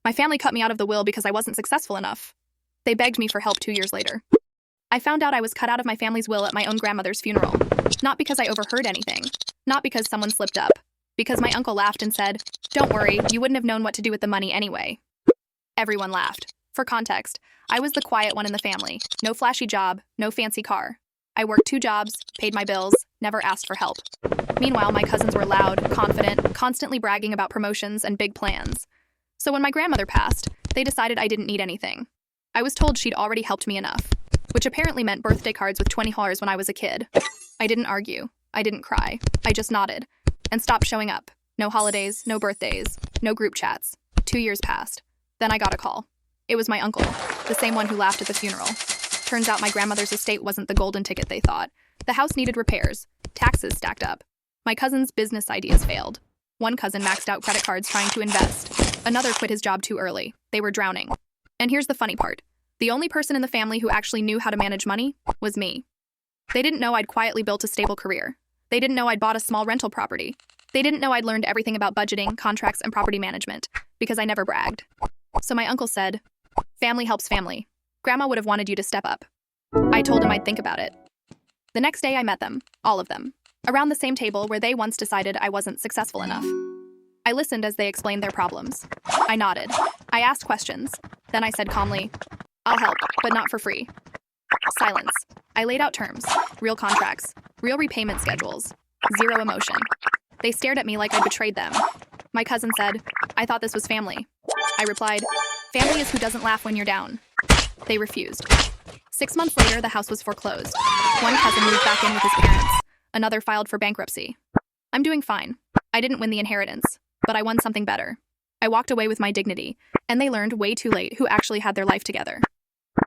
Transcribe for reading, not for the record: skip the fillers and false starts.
My family cut me out of the will because I wasn't successful enough. They begged me for help 2 years later. I found out I was cut out of my family's will at my own grandmother's funeral. Not because I overheard anything. Not because someone slipped up. Because my uncle laughed and said, "Don't worry, you wouldn't have known what to do with the money anyway." Everyone laughed. For context, I was the quiet one in the family. No flashy job, no fancy car. I worked 2 jobs, paid my bills, never asked for help. Meanwhile, my cousins were loud, confident, constantly bragging about promotions and big plans. So when my grandmother passed, they decided I didn't need anything. I was told she'd already helped me enough, which apparently meant birthday cards with $20 when I was a kid. I didn't argue. I didn't cry. I just nodded and stopped showing up. No holidays, no birthdays, no group chats. 2 years passed. Then I got a call. It was my uncle, the same one who laughed at the funeral. Turns out my grandmother's estate wasn't the golden ticket they thought. The house needed repairs. Taxes stacked up. My cousin's business ideas failed. One cousin maxed out credit cards trying to invest. Another quit his job too early. They were drowning. And here's the funny part. The only person in the family who actually knew how to manage money was me. They didn't know I'd quietly built a stable career. They didn't know I'd bought a small rental property. They didn't know I'd learned everything about budgeting, contracts, and property management, because I never bragged. So my uncle said, "Family helps family. Grandma would have wanted you to step up." I told him I'd think about it. The next day I met them, all of them, around the same table where they once decided I wasn't successful enough. I listened as they explained their problems. I nodded. I asked questions. Then I said calmly, "I'll help, but not for free." Silence. I laid out terms, real contracts, real repayment schedules, zero emotion. They stared at me like I betrayed them. My cousin said, "I thought this was family." I replied, "Family is who doesn't laugh when you're down." They refused. 6 months later, the house was foreclosed. One cousin moved back in with his parents. Another filed for bankruptcy. I'm doing fine. I didn't win the inheritance, but I won something better. I walked away with my dignity, and they learned way too late who actually had their life together.